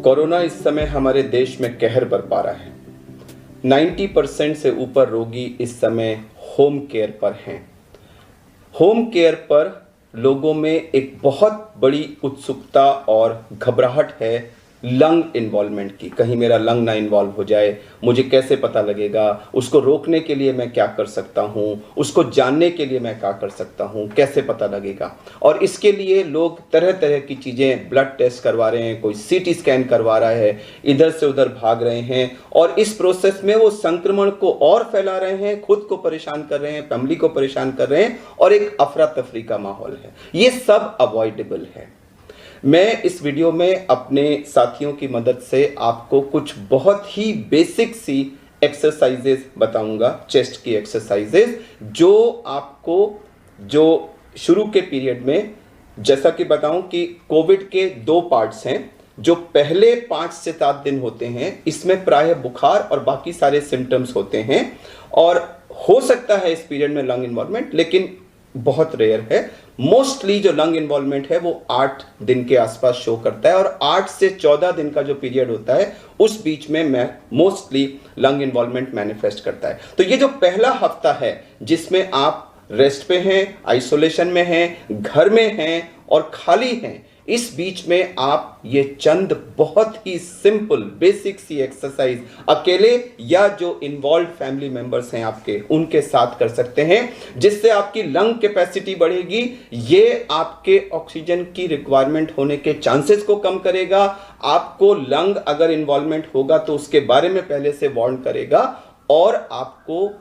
Corona इस समय हमारे देश में कहर बरपा रहा है। 90% से ऊपर रोगी इस समय होम केयर पर हैं। होम केयर पर लोगों में एक बहुत बड़ी उत्सुकता और घबराहट है लंग इन्वॉल्वमेंट की। कहीं मेरा लंग ना इन्वॉल्व हो जाए, मुझे कैसे पता लगेगा, उसको रोकने के लिए मैं क्या कर सकता हूँ, उसको जानने के लिए मैं क्या कर सकता हूँ, कैसे पता लगेगा। और इसके लिए लोग तरह तरह की चीज़ें, ब्लड टेस्ट करवा रहे हैं, कोई सीटी स्कैन करवा रहा है, इधर से उधर भाग रहे हैं और इस प्रोसेस में वो संक्रमण को और फैला रहे हैं, खुद को परेशान कर रहे हैं, फैमिली को परेशान कर रहे हैं और एक अफरा तफरी का माहौल है। ये सब अवॉइडेबल है। मैं इस वीडियो में अपने साथियों की मदद से आपको कुछ बहुत ही बेसिक सी एक्सरसाइजेस बताऊंगा, चेस्ट की एक्सरसाइजेस, जो आपको जो शुरू के पीरियड में, जैसा कि बताऊं कि कोविड के 2 पार्ट्स हैं। जो पहले 5 से 7 दिन होते हैं, इसमें प्रायः बुखार और बाकी सारे सिम्टम्स होते हैं और हो सकता है इस पीरियड में लंग इन्वॉल्वमेंट, लेकिन बहुत रेयर है। मोस्टली जो लंग इन्वॉल्वमेंट है वो 8 दिन के आसपास शो करता है और 8 से 14 दिन का जो पीरियड होता है उस बीच में मोस्टली लंग इन्वॉल्वमेंट मैनिफेस्ट करता है। तो ये जो पहला हफ्ता है जिसमें आप रेस्ट पे हैं, आइसोलेशन में हैं, घर में हैं और खाली हैं, इस बीच में आप ये चंद बहुत ही सिंपल बेसिक सी एक्सरसाइज अकेले या जो इन्वॉल्व फैमिली मेंबर्स हैं आपके, उनके साथ कर सकते हैं, जिससे आपकी लंग कैपेसिटी बढ़ेगी। ये आपके ऑक्सीजन की रिक्वायरमेंट होने के चांसेस को कम करेगा। आपको लंग अगर इन्वॉल्वमेंट होगा तो उसके बारे में पहले से वार्न करेगा और आपको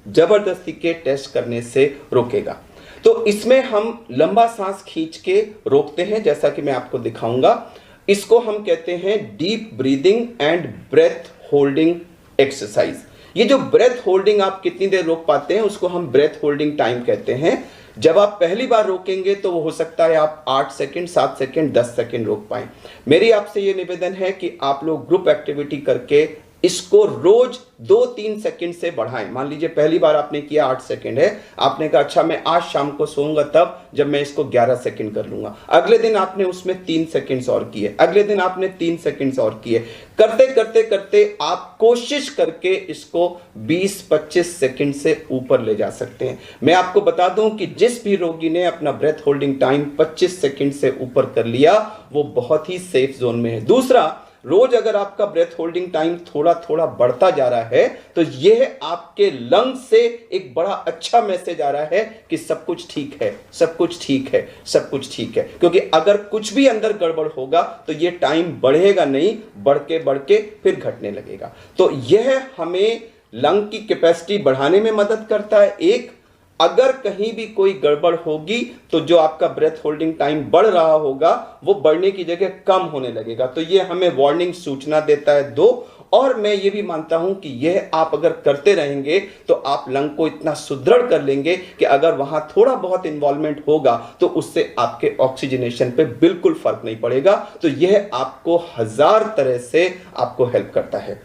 जबरदस्ती के टेस्ट करने से रोकेगा। तो इसमें हम लंबा सांस खींच के रोकते हैं, जैसा कि मैं आपको दिखाऊंगा। इसको हम कहते हैं deep breathing and breath holding exercise. ये जो ब्रेथ होल्डिंग आप कितनी देर रोक पाते हैं उसको हम ब्रेथ होल्डिंग टाइम कहते हैं। जब आप पहली बार रोकेंगे तो वो हो सकता है आप 8 सेकंड, 7 सेकंड, 10 सेकंड रोक पाएं। मेरी आपसे ये निवेदन है कि आप लोग ग्रुप एक्टिविटी करके इसको रोज 2-3 सेकंड से बढ़ाएं। मान लीजिए पहली बार आपने किया 8 सेकंड है, आपने कहा अच्छा मैं आज शाम को सोऊंगा तब जब मैं इसको 11 सेकंड कर लूंगा। अगले दिन आपने उसमें 3 सेकंड्स और किए, अगले दिन आपने 3 सेकंड्स और किए। करते करते करते आप कोशिश करके इसको 20-25 सेकंड से ऊपर ले जा सकते हैं। मैं आपको बता दूं कि जिस भी रोगी ने अपना ब्रेथ होल्डिंग टाइम 25 सेकंड से ऊपर कर लिया वो बहुत ही सेफ जोन में है। दूसरा, रोज अगर आपका ब्रेथ होल्डिंग टाइम थोड़ा थोड़ा बढ़ता जा रहा है तो यह आपके लंग से एक बड़ा अच्छा मैसेज आ रहा है कि सब कुछ ठीक है, सब कुछ ठीक है, सब कुछ ठीक है। क्योंकि अगर कुछ भी अंदर गड़बड़ होगा तो यह टाइम बढ़ेगा नहीं, बढ़ के फिर घटने लगेगा। तो यह हमें लंग की कैपेसिटी बढ़ाने में मदद करता है। एक, अगर कहीं भी कोई गड़बड़ होगी तो जो आपका ब्रेथ होल्डिंग टाइम बढ़ रहा होगा वो बढ़ने की जगह कम होने लगेगा, तो ये हमें वार्निंग सूचना देता है। 2, और मैं ये भी मानता हूं कि यह आप अगर करते रहेंगे तो आप लंग को इतना सुदृढ़ कर लेंगे कि अगर वहां थोड़ा बहुत इन्वॉल्वमेंट होगा तो उससे आपके ऑक्सीजनेशन पे बिल्कुल फर्क नहीं पड़ेगा। तो यह आपको 1000 तरह से आपको हेल्प करता है।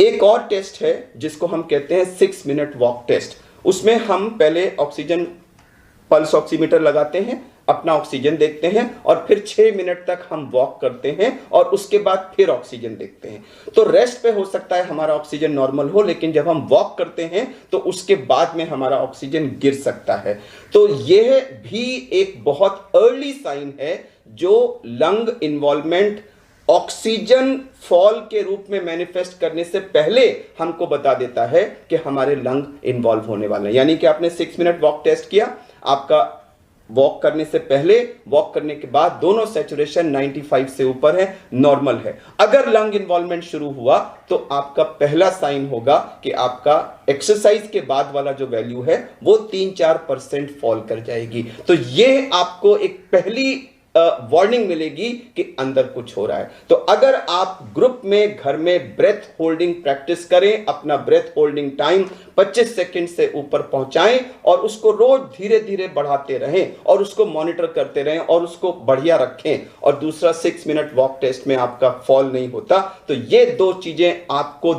एक और टेस्ट है जिसको हम कहते हैं 6 मिनट वॉक टेस्ट। उसमें हम पहले ऑक्सीजन पल्स ऑक्सीमीटर लगाते हैं, अपना ऑक्सीजन देखते हैं और फिर 6 मिनट तक हम वॉक करते हैं और उसके बाद फिर ऑक्सीजन देखते हैं। तो रेस्ट पे हो सकता है हमारा ऑक्सीजन नॉर्मल हो, लेकिन जब हम वॉक करते हैं तो उसके बाद में हमारा ऑक्सीजन गिर सकता है। तो यह भी एक बहुत अर्ली साइन है जो लंग इन्वॉल्वमेंट ऑक्सीजन फॉल के रूप में मैनिफेस्ट करने से पहले हमको बता देता है कि हमारे लंग इन्वॉल्व होने वाले हैं। यानी कि आपने 6 मिनट वॉक टेस्ट किया, आपका वॉक करने से पहले, वॉक करने के बाद दोनों सैचुरेशन 95 से ऊपर है, नॉर्मल है। अगर लंग इन्वॉल्वमेंट शुरू हुआ तो आपका पहला साइन होगा कि आपका एक्सरसाइज के बाद वाला जो वैल्यू है वो 3-4% फॉल कर जाएगी। तो ये आपको एक पहली वार्निंग मिलेगी कि अंदर कुछ हो रहा है। तो अगर आप ग्रुप में, घर में ब्रेथ होल्डिंग प्रैक्टिस करें, अपना ब्रेथ होल्डिंग टाइम 25 सेकंड से ऊपर पहुंचाएं और उसको रोज धीरे धीरे बढ़ाते रहें और उसको मॉनिटर करते रहें और उसको बढ़िया रखें। और दूसरा, 6 मिनट वॉक टेस्ट में आपका फॉल नहीं होता, तो ये 2 चीजें आपको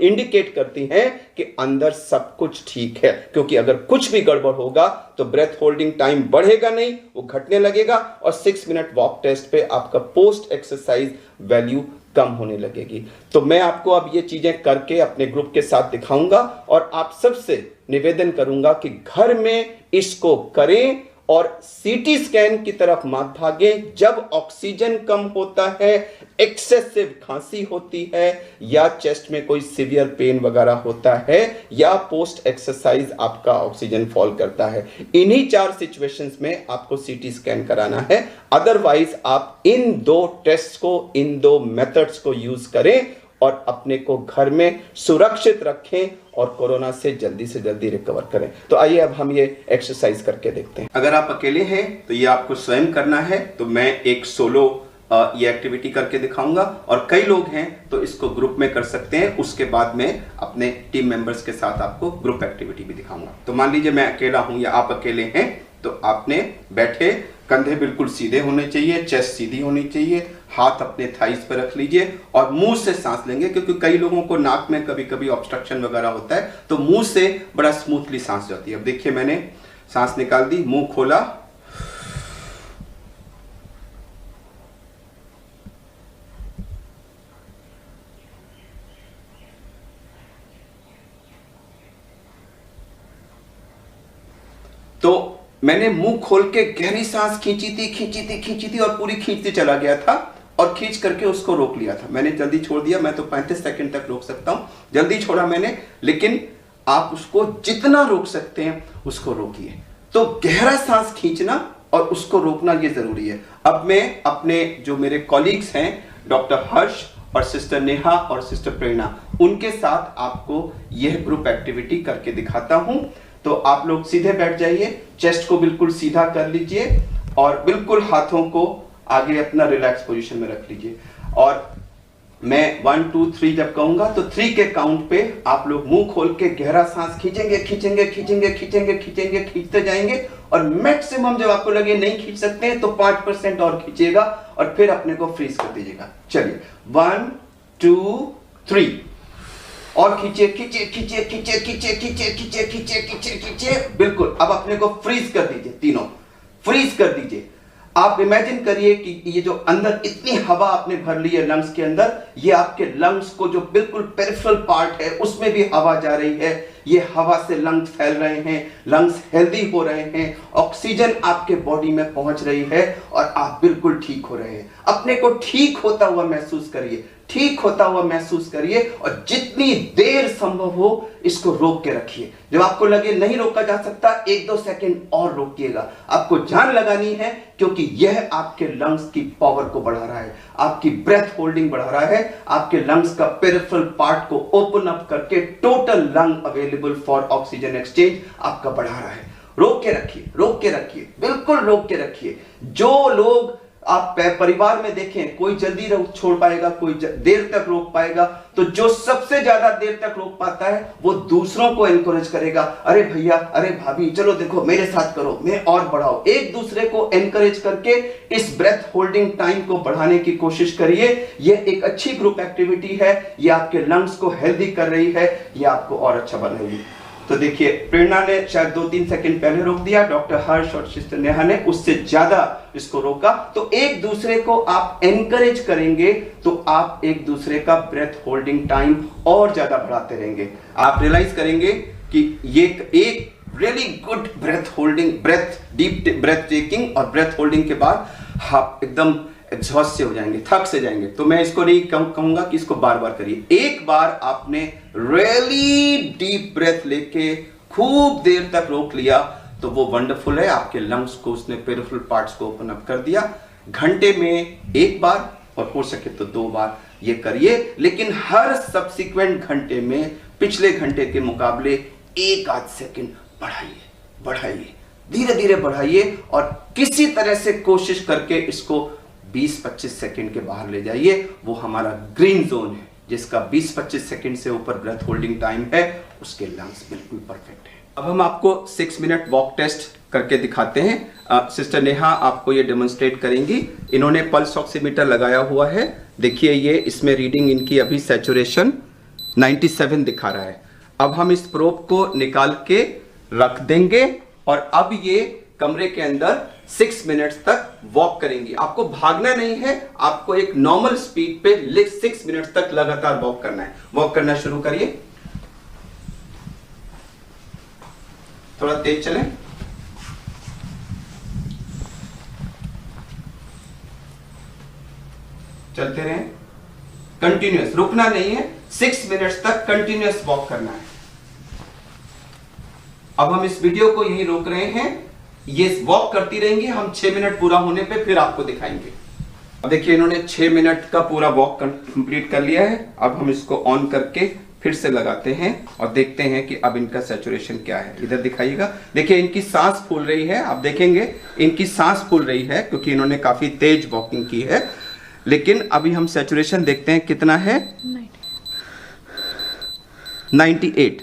इंडिकेट करती हैं कि अंदर सब कुछ ठीक है। क्योंकि अगर कुछ भी गड़बड़ होगा तो ब्रेथ होल्डिंग टाइम बढ़ेगा नहीं, वो घटने लगेगा और 6 मिनट वॉक टेस्ट पे आपका पोस्ट एक्सरसाइज वैल्यू कम होने लगेगी। तो मैं आपको अब ये चीजें करके अपने ग्रुप के साथ दिखाऊंगा और आप सबसे निवेदन करूंगा कि घर में इसको करें और सीटी स्कैन की तरफ मत भागें। जब ऑक्सीजन कम होता है, एक्सेसिव खांसी होती है या चेस्ट में कोई सीवियर पेन वगैरह होता है या पोस्ट एक्सरसाइज आपका ऑक्सीजन फॉल करता है, इन्हीं 4 सिचुएशंस में आपको सीटी स्कैन कराना है। अदरवाइज आप इन 2 टेस्ट को, इन 2 मेथड्स को यूज करें और अपने को घर में सुरक्षित रखें और कोरोना से जल्दी रिकवर करें। तो आइए अब हम ये एक्सरसाइज करके देखते हैं। अगर आप अकेले हैं तो ये आपको स्वयं करना है, तो मैं एक सोलो ये एक्टिविटी करके दिखाऊंगा, और कई लोग हैं तो इसको ग्रुप में कर सकते हैं। उसके बाद में अपने टीम मेंबर्स के साथ आपको ग्रुप एक्टिविटी भी दिखाऊंगा। तो मान लीजिए मैं अकेला हूं या आप अकेले हैं, तो आपने बैठे, कंधे बिल्कुल सीधे होने चाहिए, चेस्ट सीधी होनी चाहिए, हाथ अपने थाइस पर रख लीजिए और मुंह से सांस लेंगे, क्योंकि कई लोगों को नाक में कभी कभी ऑब्स्ट्रक्शन वगैरह होता है, तो मुंह से बड़ा स्मूथली सांस जाती है। अब देखिए मैंने सांस निकाल दी, मुंह खोला, तो मैंने मुंह खोल के गहरी सांस खींची थी और पूरी खींचते चला गया था और खींच करके उसको रोक लिया था। मैंने जल्दी छोड़ दिया, मैं तो 35 सेकंड तक रोक सकता हूं, जल्दी छोड़ा मैंने, लेकिन आप उसको जितना रोक सकते हैं उसको रोकिए। तो गहरा सांस खींचना और उसको रोकना ये जरूरी है। अब मैं अपने जो मेरे कॉलीग्स हैं, डॉक्टर हर्ष और सिस्टर नेहा और सिस्टर प्रेरणा, उनके साथ आपको यह ग्रुप एक्टिविटी करके दिखाता हूं। तो आप लोग सीधे बैठ जाइए, चेस्ट को बिल्कुल सीधा कर लीजिए और बिल्कुल हाथों को आगे अपना रिलैक्स पोजीशन में रख लीजिए। और मैं 1 2 3 जब कहूंगा तो 3 के काउंट पे आप लोग मुंह खोल के गहरा सांस खींचते जाएंगे और मैक्सिमम जब आपको लगे नहीं खींच सकते हैं तो 5% और खींचिएगा और फिर अपने को फ्रीज कर दीजिएगा। चलिए 1 2 3 और खींचे, बिल्कुल। अब अपने को फ्रीज कर दीजिए, तीनों फ्रीज कर दीजिए। आप इमेजिन करिए कि ये जो अंदर इतनी हवा आपने भर ली है लंग्स के अंदर, ये आपके लंग्स को जो बिल्कुल पेरिफेरल पार्ट है उसमें भी हवा जा रही है। ये हवा से लंग्स फैल रहे हैं, लंग्स हेल्दी हो रहे हैं, ऑक्सीजन आपके बॉडी में पहुंच रही है और आप बिल्कुल ठीक हो रहे हैं। अपने को ठीक होता हुआ महसूस करिए, ठीक होता हुआ महसूस करिए और जितनी देर संभव हो इसको रोक के रखिए। जब आपको लगे नहीं रोका जा सकता, 1-2 सेकंड और रोकिएगा। आपको जान लगानी है, क्योंकि यह आपके लंग्स की पावर को बढ़ा रहा है, आपकी ब्रेथ होल्डिंग बढ़ा रहा है, आपके लंग्स का पेरिफेरल पार्ट को ओपन अप करके total lung available for oxygen exchange आपका बढ़ा रहा है। रोक के रखिए, रोक के रखिए, बिल्कुल रोक के रखिए। जो लोग आप परिवार में देखें, कोई जल्दी छोड़ पाएगा, कोई देर तक रोक पाएगा, तो जो सबसे ज्यादा देर तक रोक पाता है वो दूसरों को एनकरेज करेगा। अरे भैया, अरे भाभी, चलो देखो मेरे साथ करो, मैं और बढ़ाओ। एक दूसरे को एनकरेज करके इस ब्रेथ होल्डिंग टाइम को बढ़ाने की कोशिश करिए। यह एक अच्छी ग्रुप एक्टिविटी है, यह आपके लंग्स को हेल्दी कर रही है, यह आपको और अच्छा बनाएगी। तो देखिए, प्रेरणा ने शायद 2-3 सेकंड पहले रोक दिया, डॉक्टर हर्ष और सिस्टर नेहा ने उससे ज्यादा इसको रोका। तो एक दूसरे को आप एनकरेज करेंगे तो आप एक दूसरे का ब्रेथ होल्डिंग टाइम और ज्यादा बढ़ाते रहेंगे। आप रियलाइज करेंगे कि ये एक really good breath holding, deep breath taking और ब्रेथ होल्डिंग के बाद आप एकदम एग्जॉस्ट से हो जाएंगे, थक से जाएंगे। तो मैं इसको नहीं कहूंगा कि इसको बार बार करिए। एक बार आपने रियली डीप ब्रेथ लेके खूब देर तक रोक लिया तो वो वंडरफुल है, आपके लंग्स को उसने पेरिफेरल पार्ट्स को ओपन अप कर दिया। घंटे में 1 बार और हो सके तो 2 बार ये करिए, लेकिन हर सब्सिक्वेंट घंटे में पिछले घंटे के मुकाबले 1-8 सेकंड बढ़ाइए, धीरे धीरे बढ़ाइए और किसी तरह से कोशिश करके इसको 20-25 सेकंड के बाहर ले जाइए। वो हमारा ग्रीन जोन है, जिसका 20-25 सेकंड से ऊपर ब्रेथ होल्डिंग टाइम है, उसके लंग्स बिल्कुल परफेक्ट है। अब हम आपको 6 मिनट वॉक टेस्ट करके दिखाते हैं। सिस्टर नेहा आपको ये डेमोन्स्ट्रेट करेंगी। इन्होंने पल्स ऑक्सीमीटर लगाया हुआ है, देखिए ये इसमें रीडिंग इनकी अभी सैचुरेशन 97 दिखा रहा है। अब हम इस प्रोब को निकाल के रख देंगे और अब ये कमरे के अंदर 6 मिनट्स तक वॉक करेंगी। आपको भागना नहीं है, आपको एक नॉर्मल स्पीड पे 6 मिनट्स तक लगातार वॉक करना है। वॉक करना शुरू करिए, थोड़ा तेज चलें। चलते रहें, कंटिन्यूअस, रुकना नहीं है। 6 मिनट्स तक कंटिन्यूअस वॉक करना है। अब हम इस वीडियो को यहीं रोक रहे हैं, ये वॉक करती रहेंगी। हम 6 मिनट पूरा होने पे फिर आपको दिखाएंगे। अब देखिए इन्होंने 6 मिनट का पूरा वॉक कंप्लीट कर लिया है। अब हम इसको ऑन करके फिर से लगाते हैं और देखते हैं कि अब इनका सैचुरेशन क्या है। इधर दिखाइएगा, देखिए इनकी सांस फूल रही है। आप देखेंगे इनकी सांस फूल रही है क्योंकि इन्होंने काफी तेज वॉकिंग की है। लेकिन अभी हम सैचुरेशन देखते हैं कितना है, 98।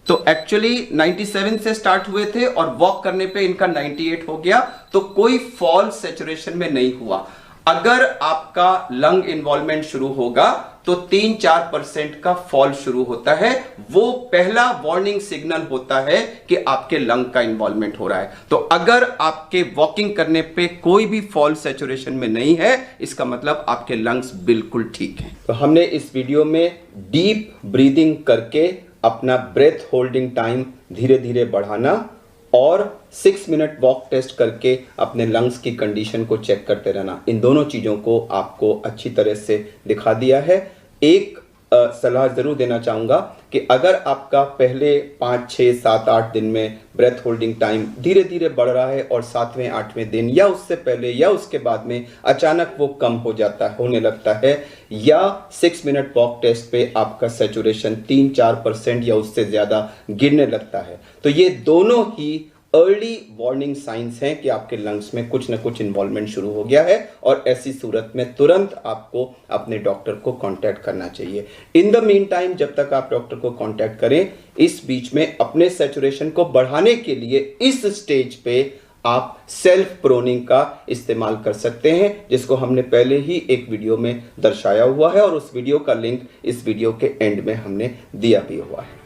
तो एक्चुअली 97 से स्टार्ट हुए थे और वॉक करने पे इनका 98 हो गया। तो कोई फॉल सैचुरेशन में नहीं हुआ। अगर आपका लंग इन्वॉल्वमेंट शुरू होगा तो 3-4% का फॉल शुरू होता है। वो पहला वार्निंग सिग्नल होता है कि आपके लंग का इन्वॉल्वमेंट हो रहा है। तो अगर आपके वॉकिंग करने पे कोई भी फॉल सैचुरेशन में नहीं है, इसका मतलब आपके लंग्स बिल्कुल ठीक हैं। तो हमने इस वीडियो में डीप ब्रीदिंग करके अपना ब्रेथ होल्डिंग टाइम धीरे धीरे बढ़ाना और 6 मिनट वॉक टेस्ट करके अपने लंग्स की कंडीशन को चेक करते रहना, इन दोनों चीज़ों को आपको अच्छी तरह से दिखा दिया है। एक सलाह ज़रूर देना चाहूँगा कि अगर आपका पहले 5, 6, 7, 8 दिन में ब्रेथ होल्डिंग टाइम धीरे धीरे बढ़ रहा है और 7वें, 8वें दिन या उससे पहले या उसके बाद में अचानक वो कम हो जाता है, होने लगता है, या 6 मिनट वॉक टेस्ट पे आपका सैचुरेशन 3-4% या उससे ज़्यादा गिरने लगता है, तो ये दोनों ही अर्ली वार्निंग साइंस हैं कि आपके लंग्स में कुछ न कुछ इन्वॉल्वमेंट शुरू हो गया है। और ऐसी सूरत में तुरंत आपको अपने डॉक्टर को कांटेक्ट करना चाहिए। इन द मीन टाइम, जब तक आप डॉक्टर को कांटेक्ट करें, इस बीच में अपने सैचुरेशन को बढ़ाने के लिए इस स्टेज पे आप सेल्फ प्रोनिंग का इस्तेमाल कर सकते हैं, जिसको हमने पहले ही एक वीडियो में दर्शाया हुआ है और उस वीडियो का लिंक इस वीडियो के एंड में हमने दिया भी हुआ है।